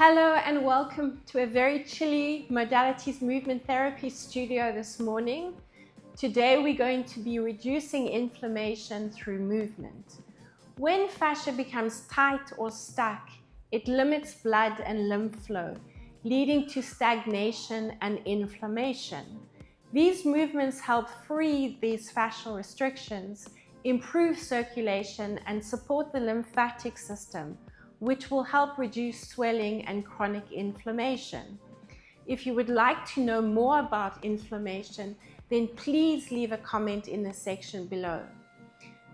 Hello and welcome to a very chilly modalities movement therapy studio this morning. Today we're going to be reducing inflammation through movement. When fascia becomes tight or stuck, it limits blood and lymph flow, leading to stagnation and inflammation. These movements help free these fascial restrictions, improve circulation, and support the lymphatic system, which will help reduce swelling and chronic inflammation. If you would like to know more about inflammation, then please leave a comment in the section below.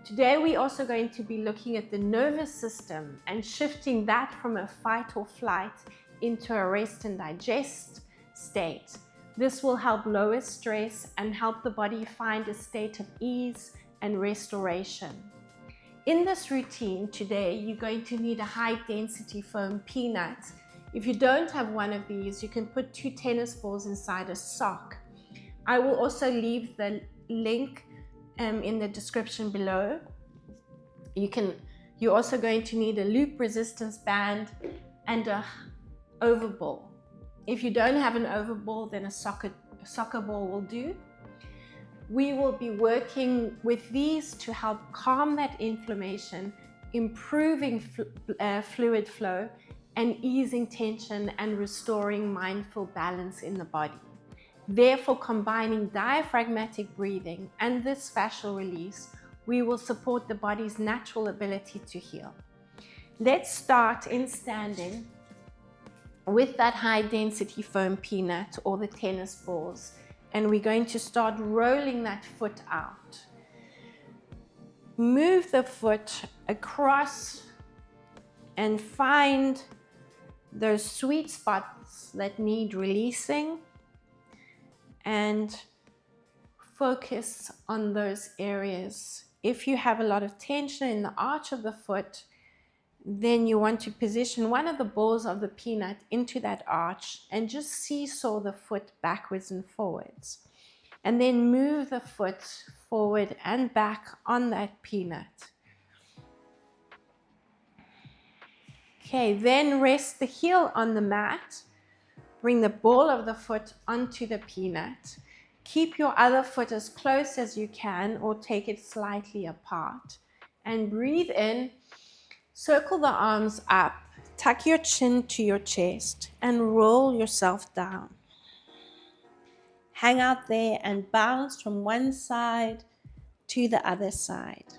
Today we're also going to be looking at the nervous system and shifting that from a fight or flight into a rest and digest state. This will help lower stress and help the body find a state of ease and restoration. In this routine today, you're going to need a high density foam peanut. If you don't have one of these, you can put 2 tennis balls inside a sock. I will also leave the link in the description below. You're also going to need a loop resistance band and a OVERBALL. If you don't have an OVERBALL, then a soccer ball will do. We will be working with these to help calm that inflammation, improving fluid flow, and easing tension and restoring mindful balance in the body. Therefore, combining diaphragmatic breathing and this fascial release, we will support the body's natural ability to heal. Let's start in standing with that high density foam peanut or the tennis balls, and we're going to start rolling that foot out. Move the foot across and find those sweet spots that need releasing and focus on those areas. If you have a lot of tension in the arch of the foot, then you want to position one of the balls of the peanut into that arch and just seesaw the foot backwards and forwards. And then move the foot forward and back on that peanut. Okay, then rest the heel on the mat. Bring the ball of the foot onto the peanut. Keep your other foot as close as you can or take it slightly apart. And breathe in. Circle the arms up, tuck your chin to your chest, and roll yourself down. Hang out there and bounce from one side to the other side.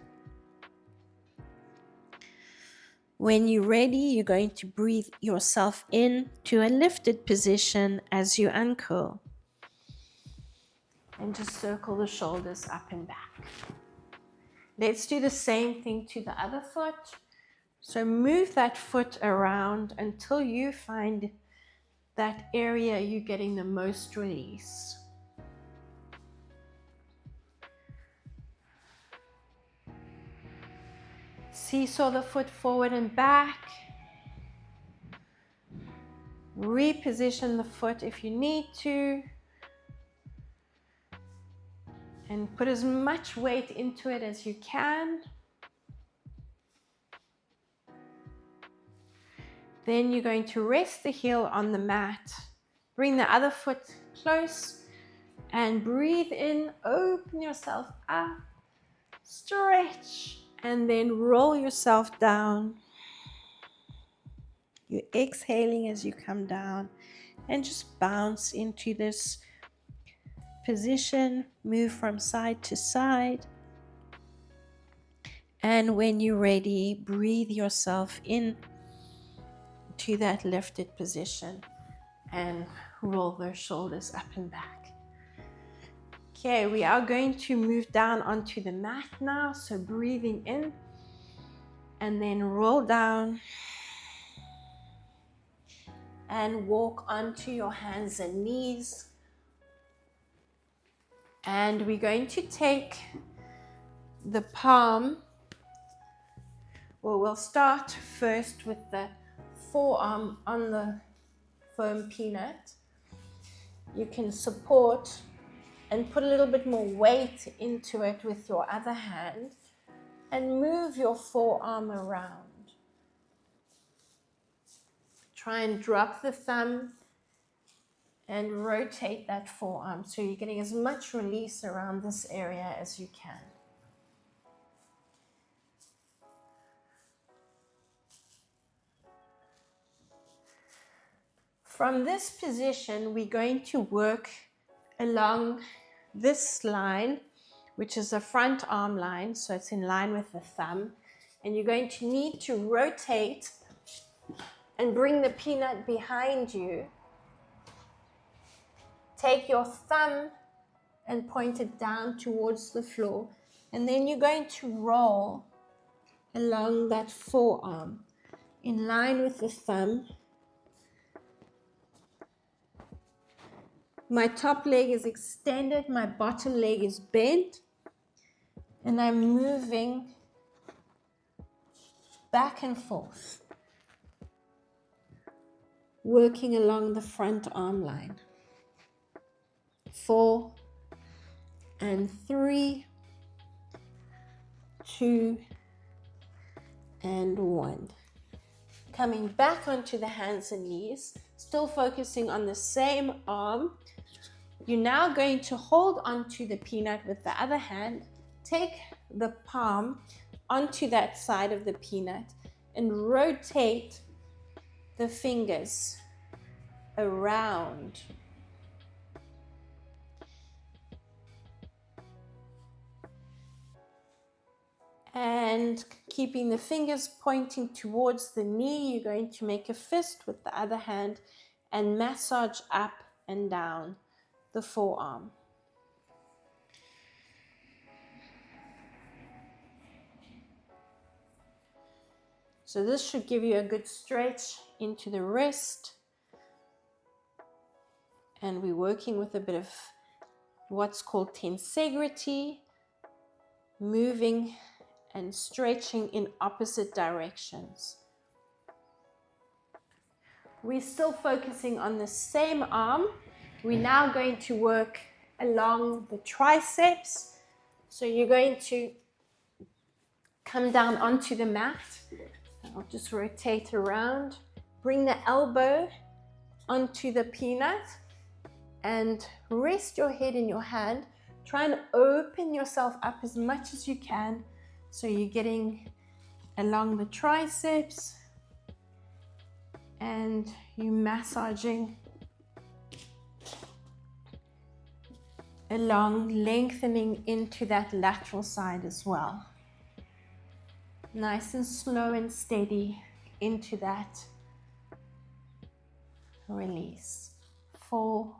When you're ready, you're going to breathe yourself in to a lifted position as you uncurl. And just circle the shoulders up and back. Let's do the same thing to the other foot. So move that foot around until you find that area you're getting the most release. Seesaw the foot forward and back. Reposition the foot if you need to. And put as much weight into it as you can. Then you're going to rest the heel on the mat. Bring the other foot close and breathe in. Open yourself up. Stretch. And then roll yourself down. You're exhaling as you come down. And just bounce into this position. Move from side to side. And when you're ready, breathe yourself in to that lifted position and roll those shoulders up and back. Okay, we are going to move down onto the mat now. So breathing in and then roll down and walk onto your hands and knees. And we're going to take the palm, well, we'll start first with the forearm on the foam peanut. You can support and put a little bit more weight into it with your other hand and move your forearm around. Try and drop the thumb and rotate that forearm so you're getting as much release around this area as you can. From this position, we're going to work along this line, which is the front arm line, so it's in line with the thumb. And you're going to need to rotate and bring the peanut behind you. Take your thumb and point it down towards the floor. And then you're going to roll along that forearm in line with the thumb. My top leg is extended, my bottom leg is bent, and I'm moving back and forth, working along the front arm line. 4 and 3, 2 and 1. Coming back onto the hands and knees, still focusing on the same arm. You're now going to hold onto the peanut with the other hand, take the palm onto that side of the peanut and rotate the fingers around. And keeping the fingers pointing towards the knee, you're going to make a fist with the other hand and massage up and down the forearm. So this should give you a good stretch into the wrist. And we're working with a bit of what's called tensegrity, moving and stretching in opposite directions. We're still focusing on the same arm. We're now going to work along the triceps. So you're going to come down onto the mat. I'll just rotate around. Bring the elbow onto the peanut and rest your head in your hand. Try and open yourself up as much as you can. So you're getting along the triceps and you're massaging along, lengthening into that lateral side as well. Nice and slow and steady into that release. 4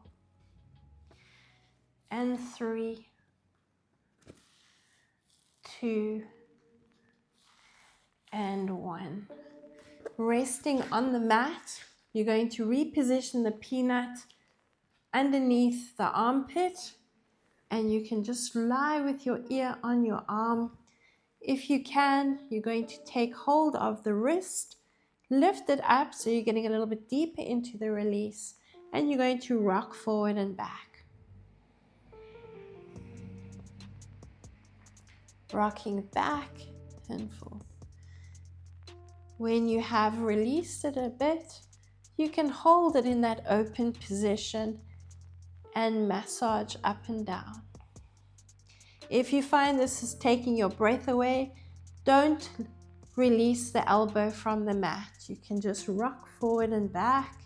and 3, 2 and 1. Resting on the mat, you're going to reposition the peanut underneath the armpit, and you can just lie with your ear on your arm. If you can, you're going to take hold of the wrist, lift it up so you're getting a little bit deeper into the release, and you're going to rock forward and back. Rocking back and forth. When you have released it a bit, you can hold it in that open position and massage up and down. If you find this is taking your breath away, don't release the elbow from the mat. You can just rock forward and back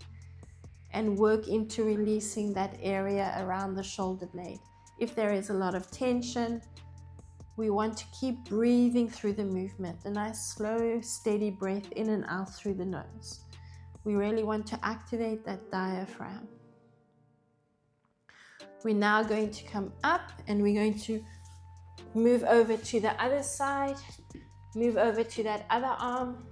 and work into releasing that area around the shoulder blade. If there is a lot of tension, we want to keep breathing through the movement, a nice slow, steady breath in and out through the nose. We really want to activate that diaphragm. We're now going to come up and we're going to move over to the other side, move over to that other arm.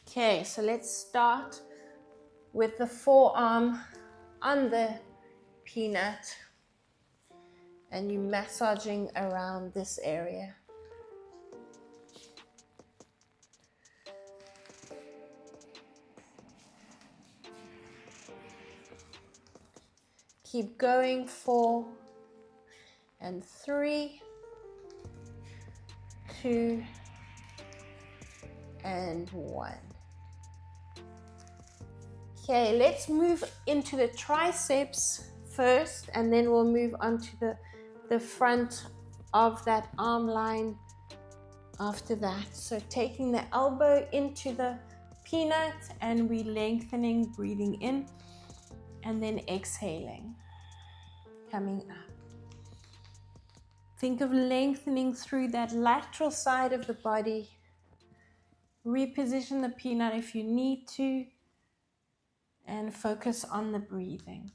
Okay, so let's start with the forearm on the peanut and you massaging around this area. Keep going. 4 and 3, 2 and 1. Okay, let's move into the triceps first, and then we'll move on to the front of that arm line after that. So taking the elbow into the peanut, and we lengthening, breathing in, and then exhaling, coming up. Think of lengthening through that lateral side of the body. Reposition the peanut if you need to, and focus on the breathing.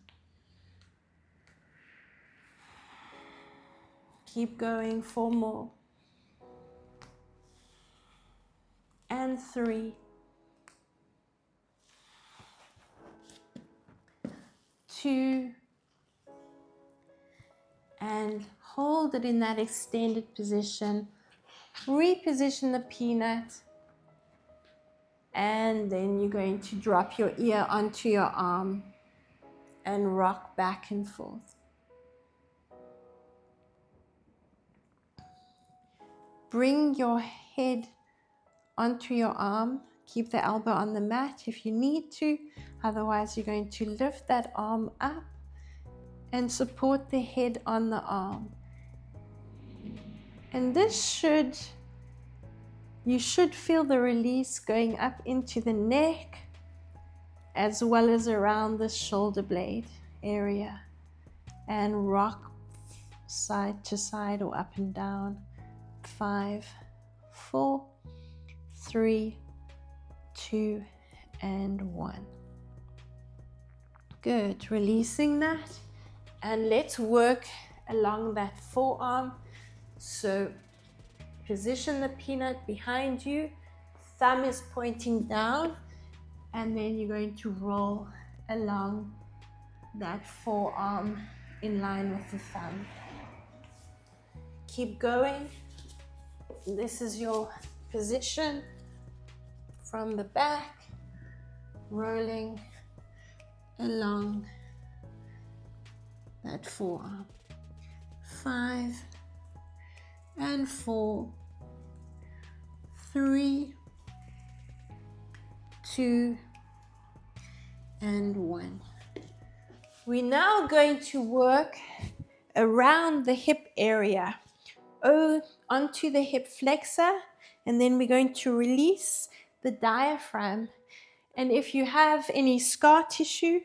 Keep going, 4 more. And 3. 2. And hold it in that extended position. Reposition the peanut. And then you're going to drop your ear onto your arm and rock back and forth. Bring your head onto your arm. Keep the elbow on the mat if you need to. Otherwise, you're going to lift that arm up and support the head on the arm. And you should feel the release going up into the neck as well as around the shoulder blade area. And rock side to side or up and down. 5, 4, 3, 2, and 1. Good, releasing that. And let's work along that forearm. So position the peanut behind you, thumb is pointing down, and then you're going to roll along that forearm in line with the thumb. Keep going. This is your position from the back, rolling along that forearm. 5 and 4, 3, 2, and 1. We're now going to work around the hip area, onto the hip flexor, and then we're going to release the diaphragm. And if you have any scar tissue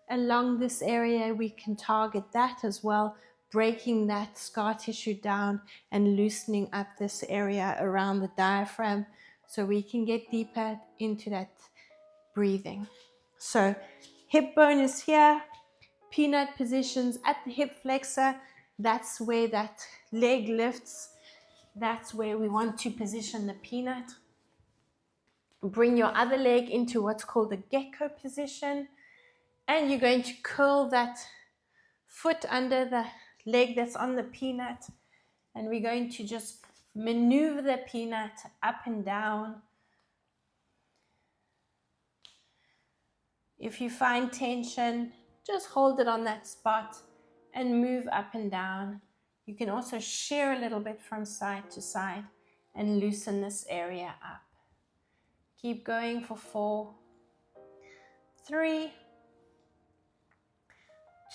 along this area, we can target that as well, breaking that scar tissue down and loosening up this area around the diaphragm so we can get deeper into that breathing. So hip bone is here, peanut positions at the hip flexor. That's where that leg lifts. That's where we want to position the peanut. Bring your other leg into what's called the gecko position. And you're going to curl that foot under the leg that's on the peanut. And we're going to just maneuver the peanut up and down. If you find tension, just hold it on that spot and move up and down. You can also shear a little bit from side to side and loosen this area up. Keep going for 4, 3,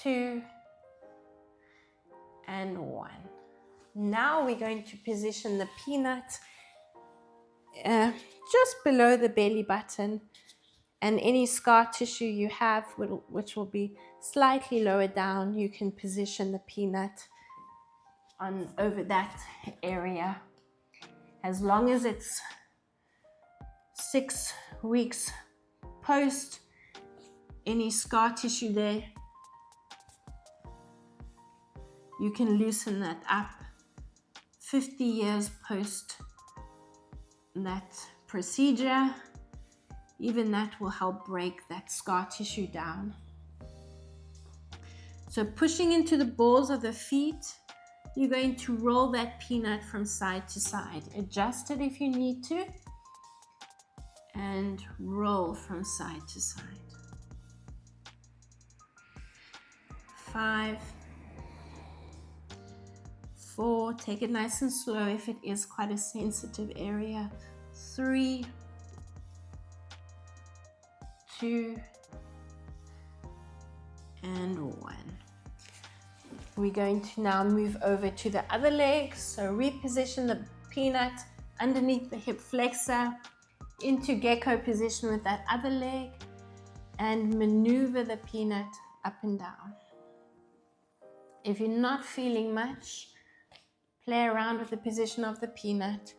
2, and 1. Now we're going to position the peanut just below the belly button, and any scar tissue you have, which will be slightly lower down, you can position the peanut on over that area. As long as it's 6 weeks post any scar tissue there, you can loosen that up. 50 years post that procedure, even that will help break that scar tissue down. So pushing into the balls of the feet, you're going to roll that peanut from side to side. Adjust it if you need to, and roll from side to side. 5, 4, take it nice and slow if it is quite a sensitive area. 3, 2, and 1. We're going to now move over to the other leg. So reposition the peanut underneath the hip flexor into gecko position with that other leg and maneuver the peanut up and down. If you're not feeling much, play around with the position of the peanut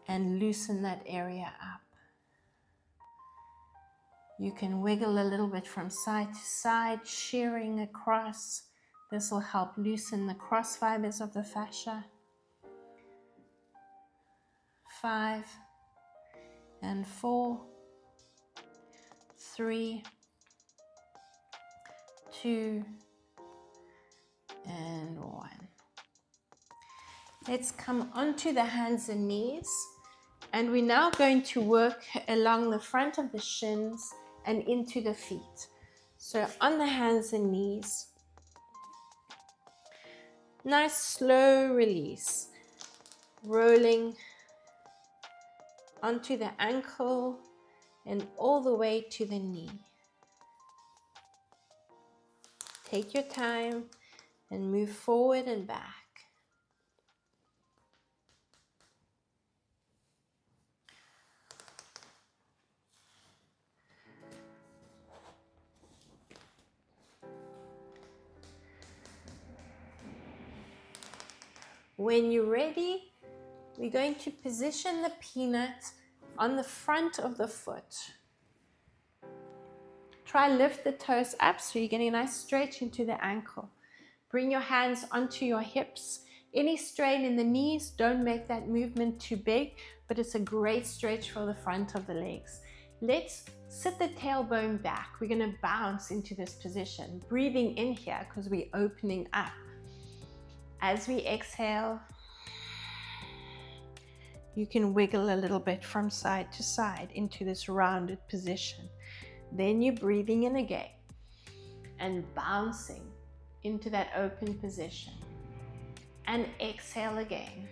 and loosen that area up. You can wiggle a little bit from side to side, shearing across. This will help loosen the cross fibers of the fascia. 5 and 4, 3, 2, and 1. Let's come onto the hands and knees, and we're now going to work along the front of the shins and into the feet. So on the hands and knees, nice slow release, rolling onto the ankle and all the way to the knee. Take your time and move forward and back. When you're ready, we're going to position the peanut on the front of the foot. Try lift the toes up so you're getting a nice stretch into the ankle. Bring your hands onto your hips. Any strain in the knees, don't make that movement too big, but it's a great stretch for the front of the legs. Let's sit the tailbone back. We're going to bounce into this position, breathing in here because we're opening up. As we exhale, you can wiggle a little bit from side to side into this rounded position. Then you're breathing in again and bouncing into that open position. And exhale again.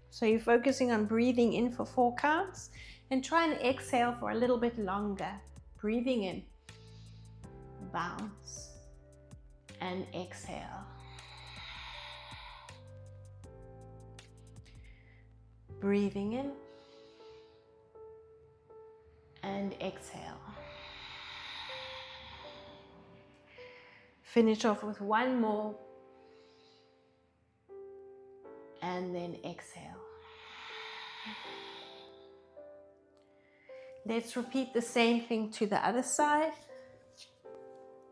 So you're focusing on breathing in for 4 counts and try and exhale for a little bit longer. Breathing in, bounce, and exhale. Breathing in and exhale. Finish off with 1 more and then exhale. Let's repeat the same thing to the other side.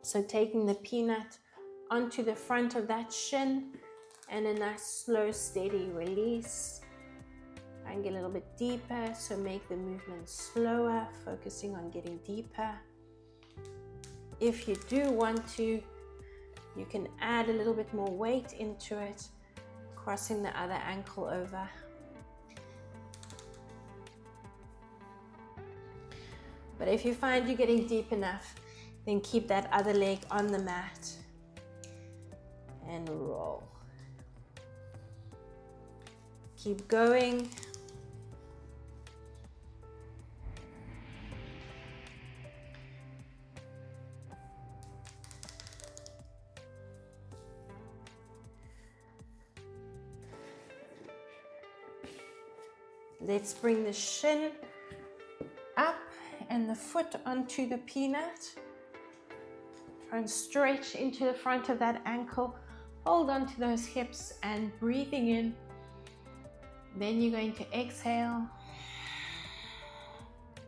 So taking the peanut onto the front of that shin and a nice slow steady release. And get a little bit deeper, so make the movement slower, focusing on getting deeper. If you do want to, you can add a little bit more weight into it, crossing the other ankle over. But if you find you're getting deep enough, then keep that other leg on the mat and roll. Keep going. Let's bring the shin up and the foot onto the peanut. Try and stretch into the front of that ankle. Hold on to those hips and breathing in. Then you're going to exhale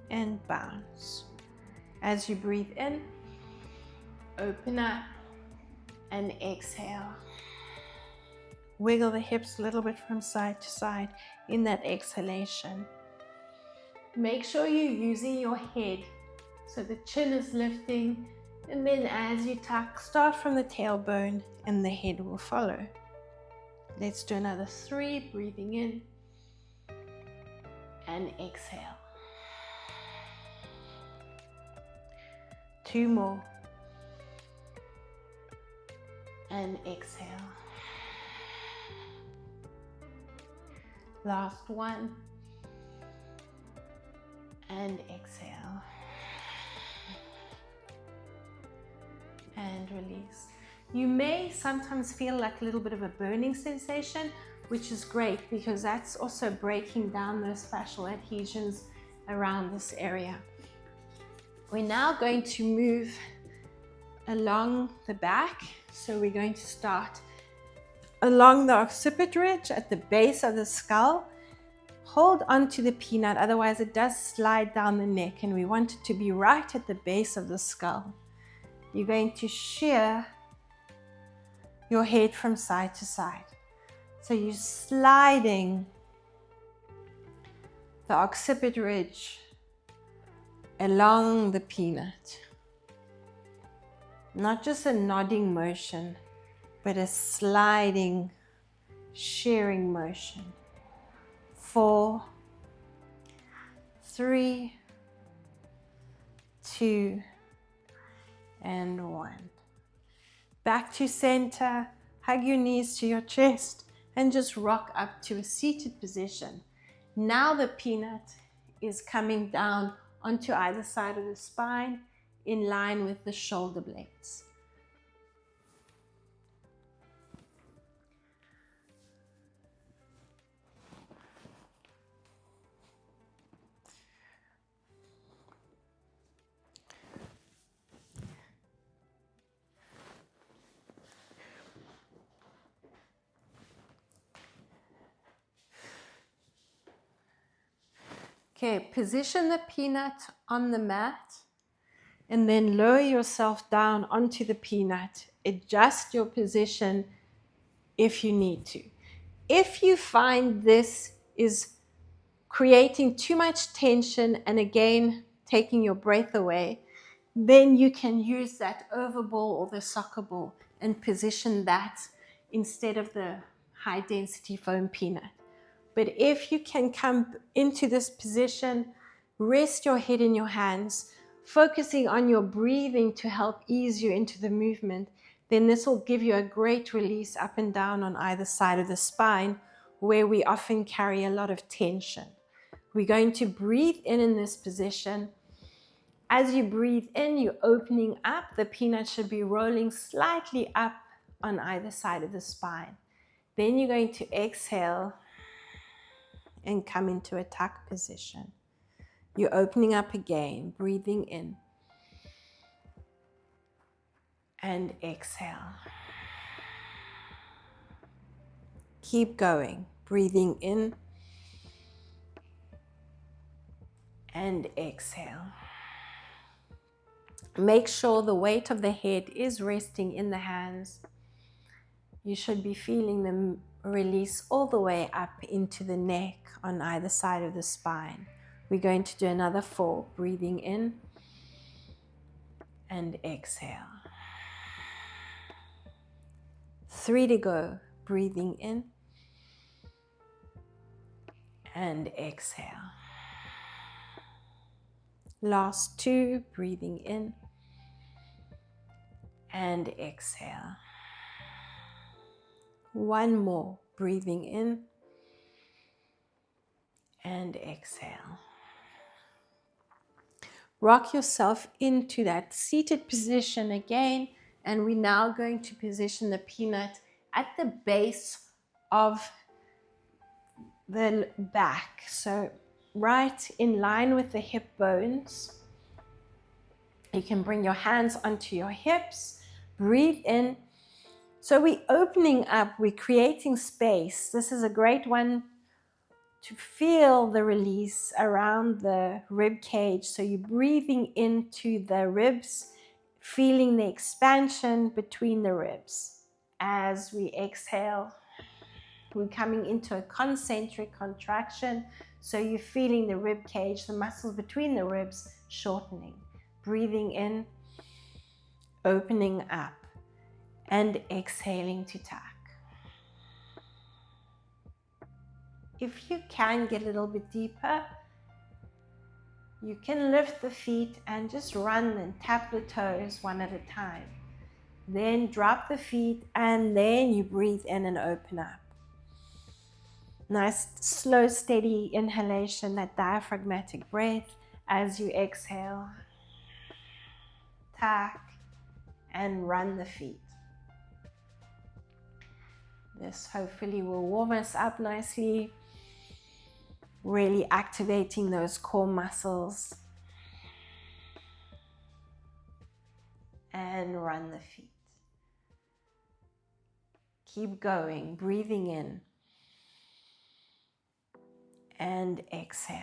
and bounce. As you breathe in, open up and exhale. Wiggle the hips a little bit from side to side in that exhalation. Make sure you're using your head so the chin is lifting, and then as you tuck, start from the tailbone and the head will follow. Let's do another 3, breathing in and exhale. 2 more and exhale. Last one. And exhale. And release. You may sometimes feel like a little bit of a burning sensation, which is great because that's also breaking down those fascial adhesions around this area. We're now going to move along the back. So we're going to start along the occiput ridge at the base of the skull. Hold on to the peanut, otherwise it does slide down the neck, and we want it to be right at the base of the skull. You're going to shear your head from side to side. So you're sliding the occiput ridge along the peanut. Not just a nodding motion, but a sliding, shearing motion. 4, 3, 2, and 1. Back to center, hug your knees to your chest, and just rock up to a seated position. Now the peanut is coming down onto either side of the spine in line with the shoulder blades. Okay, position the peanut on the mat and then lower yourself down onto the peanut. Adjust your position if you need to. If you find this is creating too much tension and again taking your breath away, then you can use that OVERBALL or the soccer ball and position that instead of the high density foam peanut. But if you can come into this position, rest your head in your hands, focusing on your breathing to help ease you into the movement, then this will give you a great release up and down on either side of the spine, where we often carry a lot of tension. We're going to breathe in this position. As you breathe in, you're opening up. The peanut should be rolling slightly up on either side of the spine. Then you're going to exhale and come into a tuck position. You're opening up again, breathing in. And exhale. Keep going, breathing in. And exhale. Make sure the weight of the head is resting in the hands. You should be feeling them release all the way up into the neck on either side of the spine. We're going to do another 4, breathing in and exhale. 3 to go, breathing in and exhale. Last 2, breathing in and exhale. 1 more, breathing in and exhale. Rock yourself into that seated position again, and we're now going to position the peanut at the base of the back. So right in line with the hip bones. You can bring your hands onto your hips, breathe in. So we're opening up, we're creating space. This is a great one to feel the release around the rib cage. So you're breathing into the ribs, feeling the expansion between the ribs. As we exhale, we're coming into a concentric contraction. So you're feeling the rib cage, the muscles between the ribs shortening. Breathing in, opening up, and exhaling to tuck. If you can get a little bit deeper, you can lift the feet and just run and tap the toes one at a time. Then drop the feet and then you breathe in and open up. Nice, slow, steady inhalation, that diaphragmatic breath as you exhale. Tack and run the feet. This hopefully will warm us up nicely, really activating those core muscles. And run the feet. Keep going, breathing in and exhale.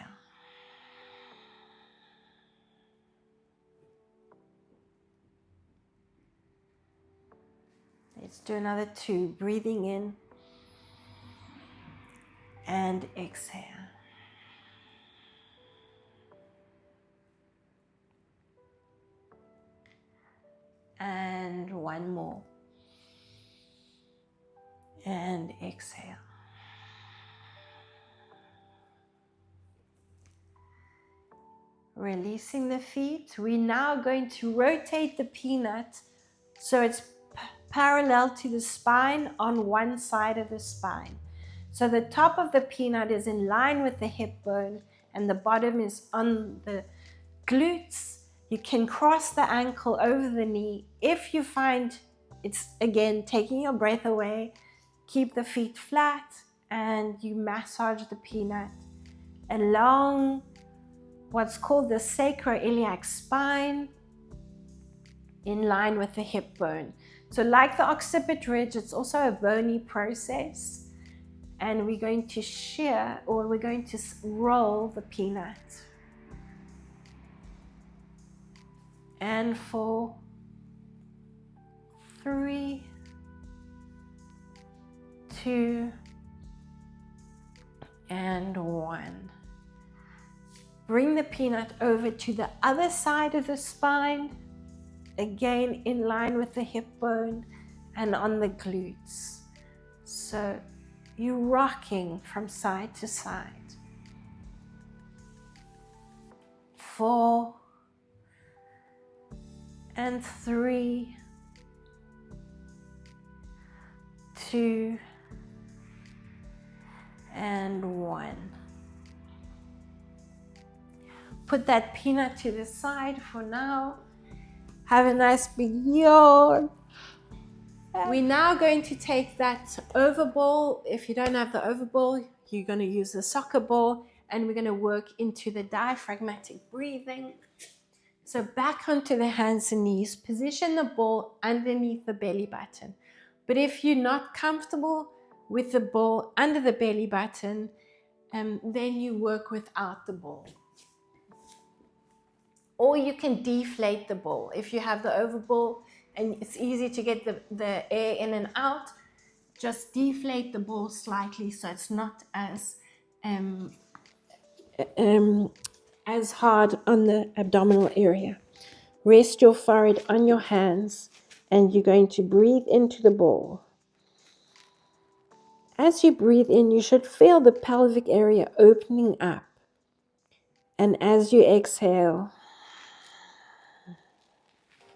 Let's do another 2, breathing in and exhale. And 1 more. And exhale. Releasing the feet. We're now going to rotate the peanut so it's parallel to the spine on one side of the spine. So the top of the peanut is in line with the hip bone and the bottom is on the glutes. You can cross the ankle over the knee. If you find it's, again, taking your breath away, keep the feet flat and you massage the peanut along what's called the sacroiliac spine in line with the hip bone. So like the occiput ridge, it's also a bony process. And we're going to shear, or we're going to roll the peanut. And 4, 3, 2, and 1. Bring the peanut over to the other side of the spine, again in line with the hip bone and on the glutes. So you're rocking from side to side. 4, and 3, 2, and 1. Put that peanut to the side for now. Have a nice big yawn. We're now going to take that OVERBALL. If you don't have the OVERBALL, you're going to use the soccer ball, and we're going to work into the diaphragmatic breathing. So back onto the hands and knees, position the ball underneath the belly button. But if you're not comfortable with the ball under the belly button, then you work without the ball. Or you can deflate the ball. If you have the OVERBALL and it's easy to get the air in and out, just deflate the ball slightly so it's not as hard on the abdominal area. Rest your forehead on your hands and you're going to breathe into the ball. As you breathe in, you should feel the pelvic area opening up. And as you exhale,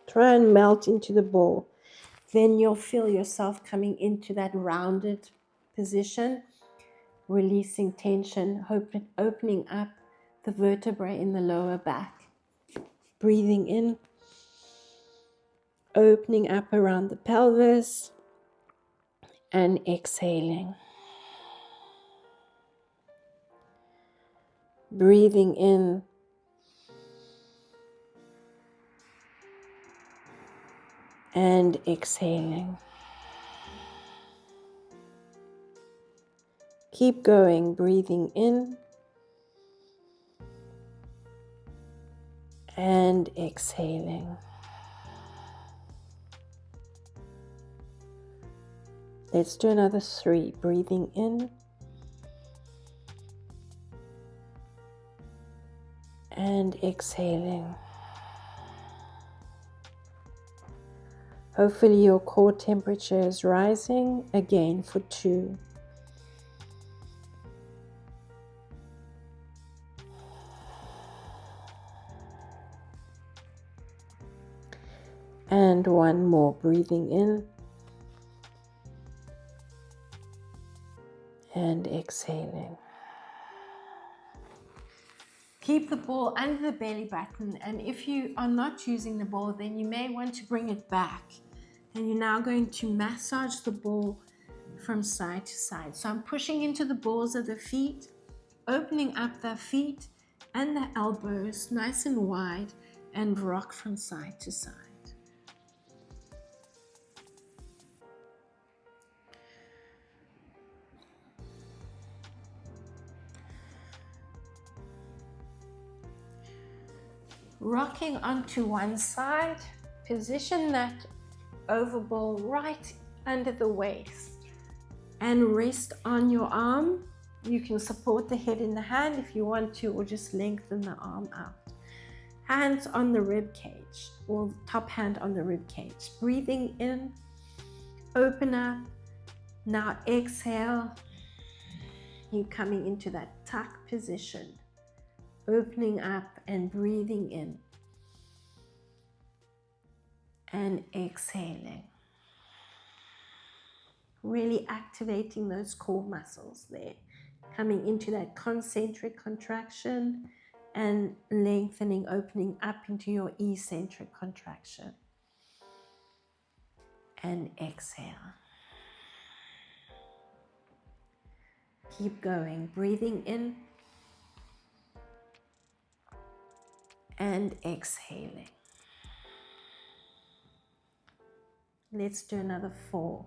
try and melt into the ball. Then you'll feel yourself coming into that rounded position, releasing tension, opening up the vertebrae in the lower back. Breathing in, opening up around the pelvis, and exhaling. Breathing in, and exhaling. Keep going, breathing in and exhaling. Let's do another 3. Breathing in and exhaling. Hopefully your core temperature is rising. Again for 2. And 1 more. Breathing in and exhaling. Keep the ball under the belly button, and if you are not using the ball, then you may want to bring it back. And you're now going to massage the ball from side to side. So I'm pushing into the balls of the feet, opening up the feet and the elbows nice and wide, and rock from side to side. Rocking onto one side, position that overball right under the waist and rest on your arm. You can support the head in the hand if you want to, or just lengthen the arm out. Hands on the rib cage, or top hand on the rib cage. Breathing in, open up. Now exhale. You're coming into that tuck position, opening up and breathing in and exhaling. Really activating those core muscles there, coming into that concentric contraction and lengthening, opening up into your eccentric contraction. And exhale. Keep going, breathing in and exhaling. Let's do another 4.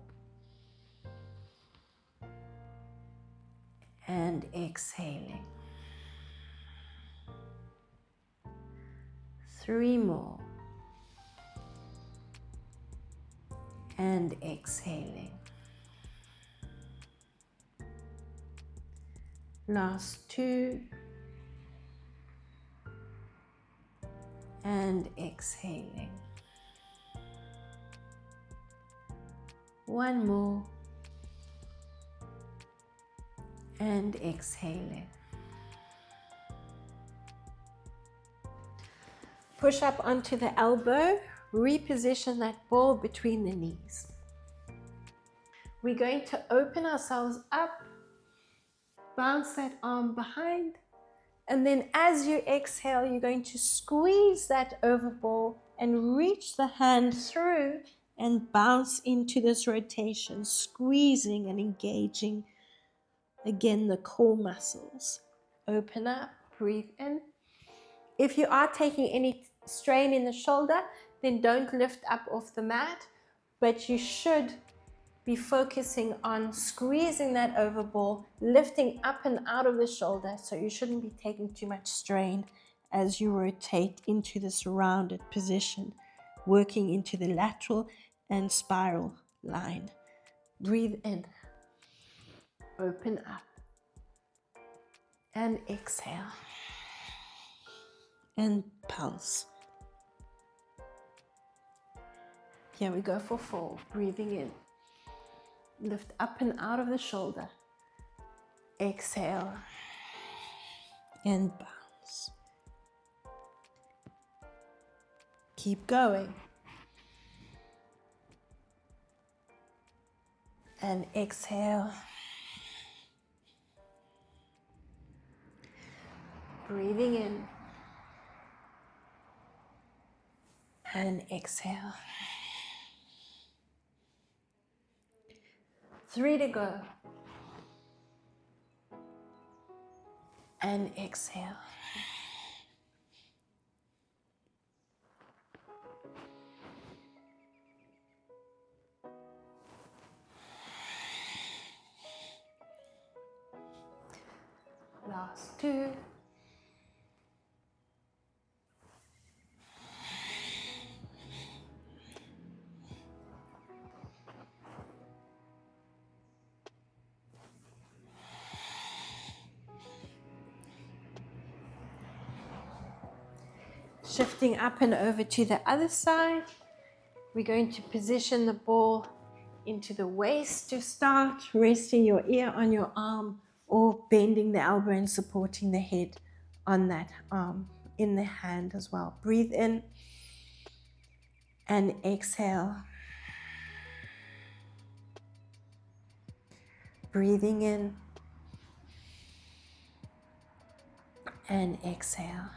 And exhaling. 3 more. And exhaling. Last 2. And exhaling. 1 more. And exhaling. Push up onto the elbow, reposition that ball between the knees. We're going to open ourselves up, bounce that arm behind, and then as you exhale, you're going to squeeze that over ball and reach the hand through and bounce into this rotation, squeezing and engaging again the core muscles. Open up, breathe in. If you are taking any strain in the shoulder, then don't lift up off the mat, but you should be focusing on squeezing that over ball, lifting up and out of the shoulder, so you shouldn't be taking too much strain as you rotate into this rounded position, working into the lateral and spiral line. Breathe in, open up, and exhale, and pulse. Here we go for 4, breathing in. Lift up and out of the shoulder. Exhale and bounce. Keep going. And exhale. Breathing in. And exhale. 3 to go. And exhale. Last 2. Shifting up and over to the other side, we're going to position the ball into the waist to start, resting your ear on your arm or bending the elbow and supporting the head on that arm in the hand as well. Breathe in and exhale. Breathing in and exhale.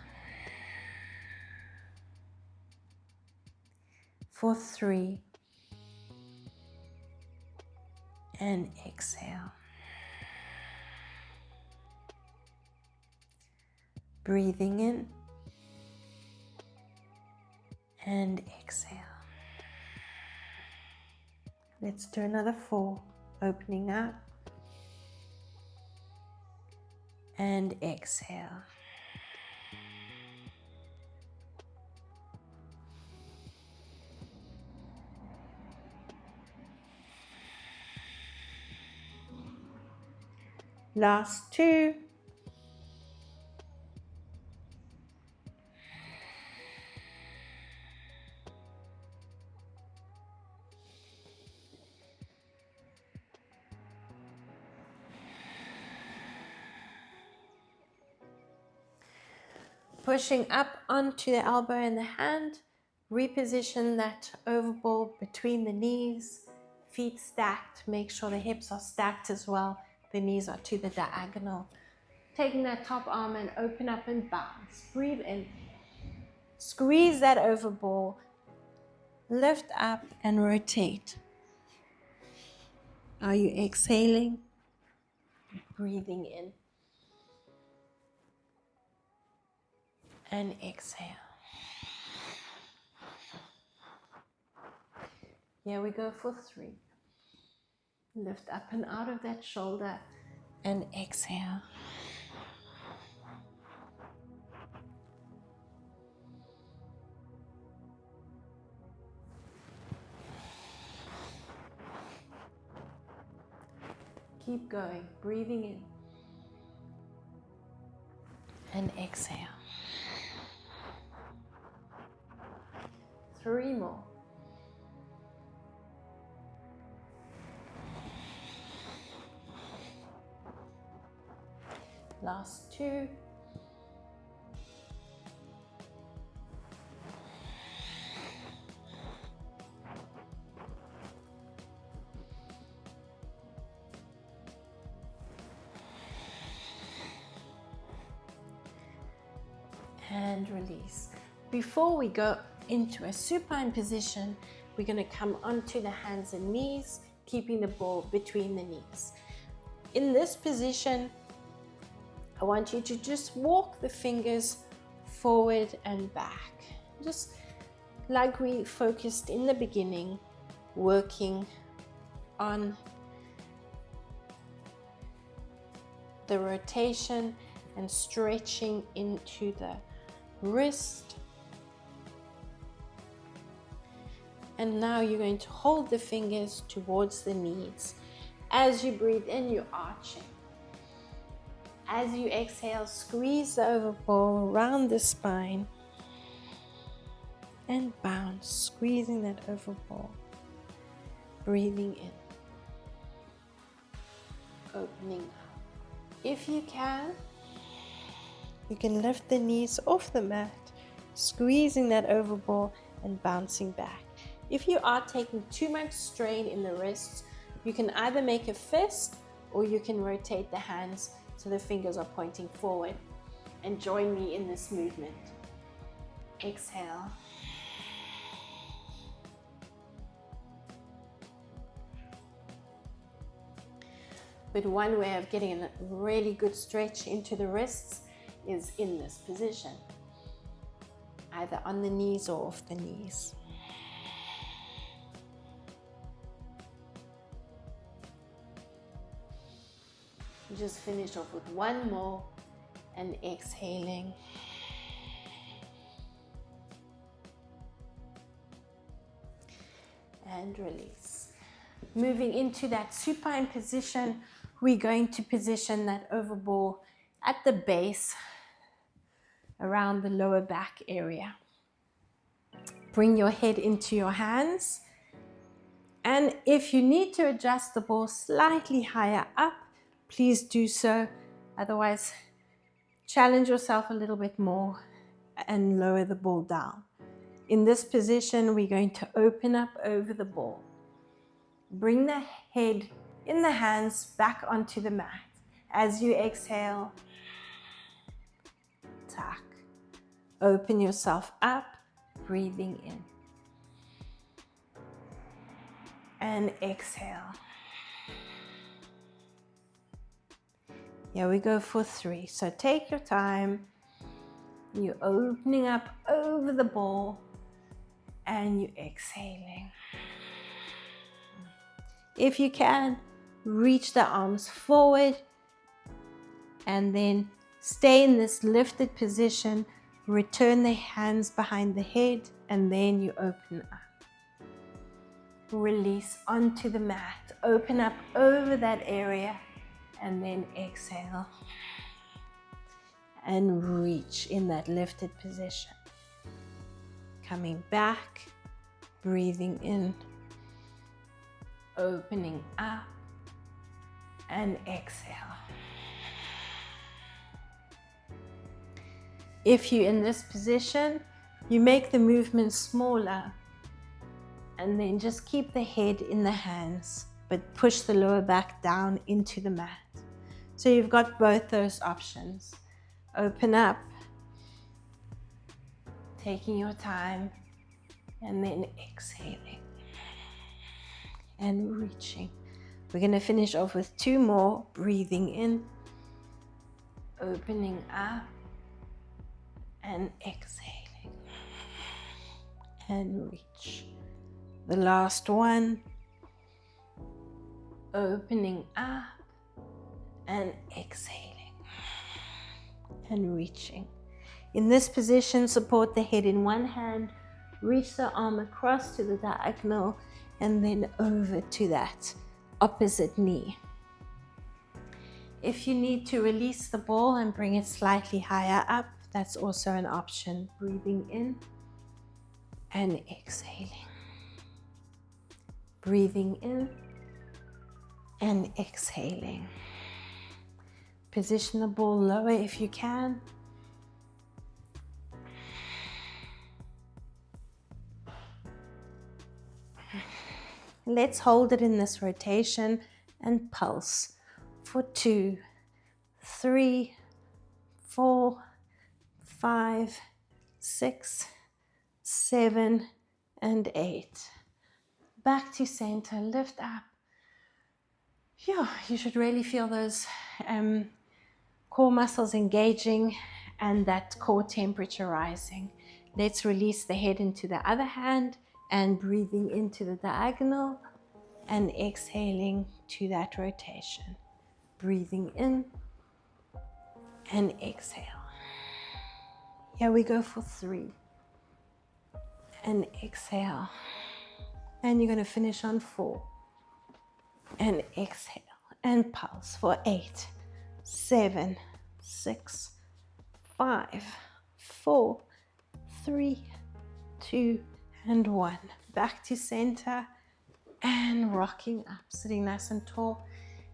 For 3 and exhale. Breathing in and exhale. Let's do another 4. Opening up and exhale. Last 2. Pushing up onto the elbow and the hand, reposition that overball between the knees, feet stacked, make sure the hips are stacked as well, the knees are to the diagonal. Taking that top arm and open up and bounce, breathe in, squeeze that overball, lift up and rotate. Are you exhaling? Breathing in. And exhale. Here we go for 3. Lift up and out of that shoulder and exhale. Keep going, breathing in and exhale. 3 more. Last 2. And release. Before we go into a supine position, we're going to come onto the hands and knees, keeping the ball between the knees. In this position, I want you to just walk the fingers forward and back. Just like we focused in the beginning, working on the rotation and stretching into the wrist. And now you're going to hold the fingers towards the knees. As you breathe in, you're arching. As you exhale, squeeze the overball around the spine and bounce, squeezing that overball. Breathing in, opening up. If you can lift the knees off the mat, squeezing that overball and bouncing back. If you are taking too much strain in the wrists, you can either make a fist or you can rotate the hands so the fingers are pointing forward. And join me in this movement. Exhale. But one way of getting a really good stretch into the wrists is in this position, either on the knees or off the knees. Just finish off with 1 more and exhaling. And release. Moving into that supine position, we're going to position that overball at the base around the lower back area. Bring your head into your hands. And if you need to adjust the ball slightly higher up, please do so. Otherwise, challenge yourself a little bit more and lower the ball down. In this position, we're going to open up over the ball. Bring the head in the hands back onto the mat. As you exhale, attack. Open yourself up, breathing in. And exhale. Here we go for 3. So take your time. You're opening up over the ball and you're exhaling. If you can, reach the arms forward and then stay in this lifted position. Return the hands behind the head and then you open up. Release onto the mat. Open up over that area and then exhale. And reach in that lifted position. Coming back, breathing in, opening up and exhale. If you're in this position, you make the movement smaller and then just keep the head in the hands, but push the lower back down into the mat. So you've got both those options. Open up, taking your time, and then exhaling and reaching. We're going to finish off with 2 more. Breathing in, opening up, and exhaling and reach. The last one, opening up and exhaling and reaching. In this position, support the head in one hand, reach the arm across to the diagonal and then over to that opposite knee. If you need to release the ball and bring it slightly higher up, that's also an option. Breathing in and exhaling. Breathing in and exhaling. Position the ball lower if you can. Let's hold it in this rotation and pulse for 2, 3, 4, 5, 6, 7, and 8. Back to center, lift up. Yeah, you should really feel those core muscles engaging and that core temperature rising. Let's release the head into the other hand and breathing into the diagonal and exhaling to that rotation. Breathing in and exhale. Here we go for 3. And exhale. And you're going to finish on 4. And exhale. And pulse for 8, 7, 6, 5, 4, 3, 2, and 1. Back to center and rocking up, sitting nice and tall.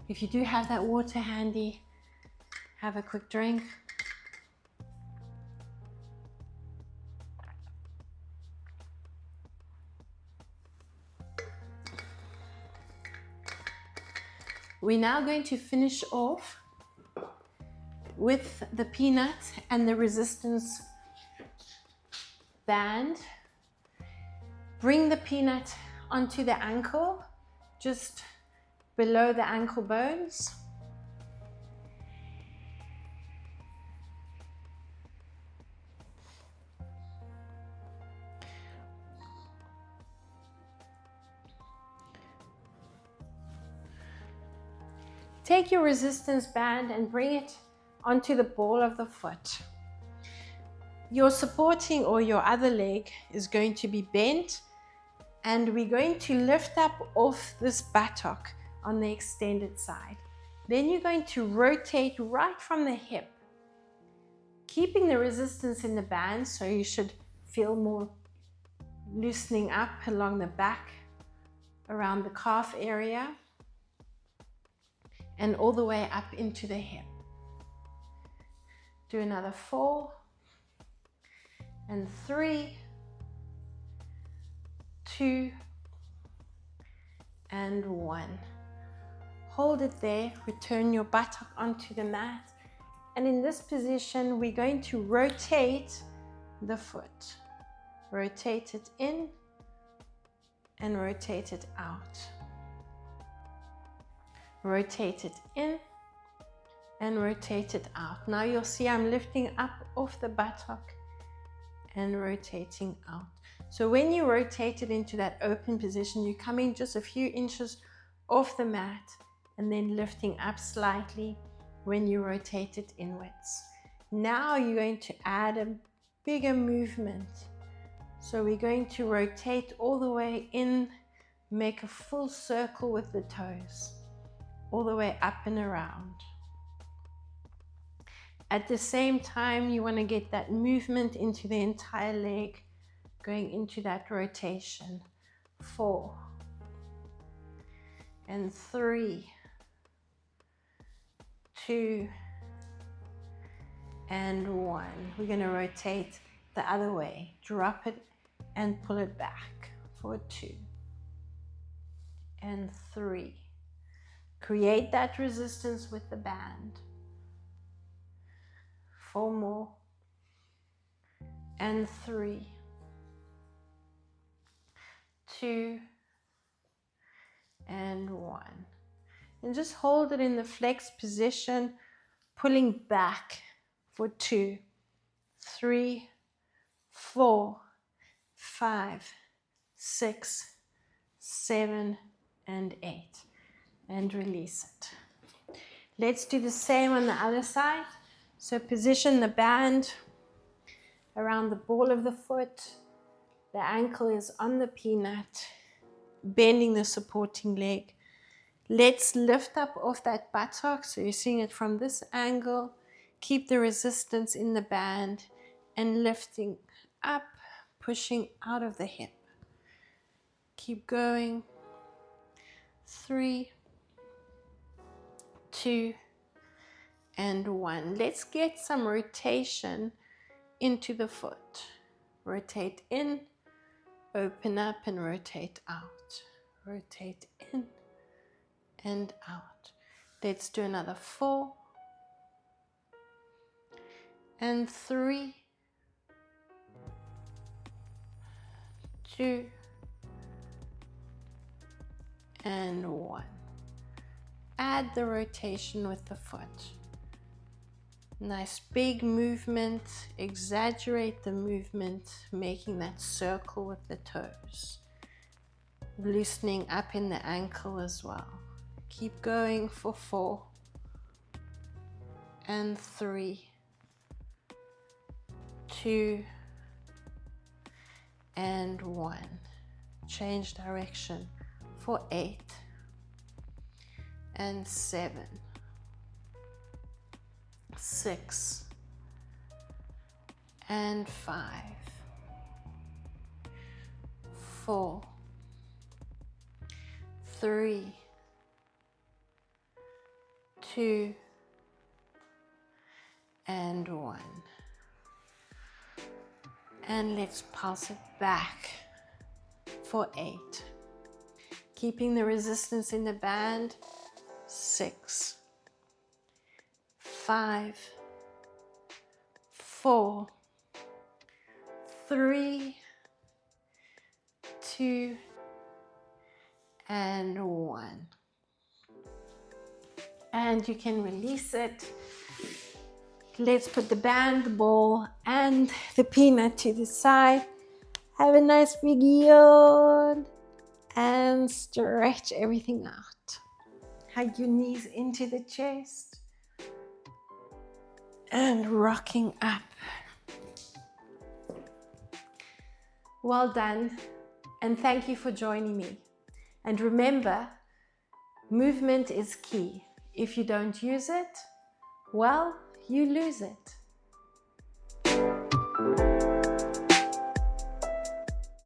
If you do have that water handy, have a quick drink. We're now going to finish off with the peanut and the resistance band. Bring the peanut onto the ankle, just below the ankle bones. Take your resistance band and bring it onto the ball of the foot. Your supporting or your other leg is going to be bent, and we're going to lift up off this buttock on the extended side. Then you're going to rotate right from the hip, keeping the resistance in the band, so you should feel more loosening up along the back, around the calf area, and all the way up into the hip. Do another 4 and 3, 2 and 1. Hold it there, return your buttock onto the mat And in this position, we're going to rotate the foot. Rotate it in and rotate it out. Rotate it in and rotate it out. Now you'll see I'm lifting up off the buttock and rotating out. So when you rotate it into that open position, you're coming just a few inches off the mat and then lifting up slightly when you rotate it inwards. Now you're going to add a bigger movement. So we're going to rotate all the way in, make a full circle with the toes, all the way up and around. At the same time, you want to get that movement into the entire leg, going into that rotation. 4 and 3, 2 and 1. We're going to rotate the other way. Drop it and pull it back for 2 and 3. Create that resistance with the band. 4 more and 3, 2 and 1. And just hold it in the flex position, pulling back for 2, 3, 4, 5, 6, 7 and 8, and release it. Let's do the same on the other side. So position the band around the ball of the foot. The ankle is on the peanut, bending the supporting leg. Let's lift up off that buttock. So you're seeing it from this angle. Keep the resistance in the band and lifting up, pushing out of the hip. Keep going. 3, 2 and 1. Let's get some rotation into the foot. Rotate in, open up and rotate out. Rotate in and out. Let's do another 4 and 3, 2 and 1. Add the rotation with the foot. Nice big movement, exaggerate the movement, making that circle with the toes. Loosening up in the ankle as well. Keep going for 4 and 3, 2 and 1. Change direction for 8 and 7. 6 and 5, 4, 3, 2 and 1. And let's pulse it back for 8. Keeping the resistance in the band. 6, 5, 4, 3, 2 and 1. And you can release it. Let's put the band, the ball and the peanut to the side. Have a nice big yawn and stretch everything out. Hug your knees into the chest. And rocking up. Well done, and thank you for joining me. And remember, movement is key. If you don't use it, well, you lose it.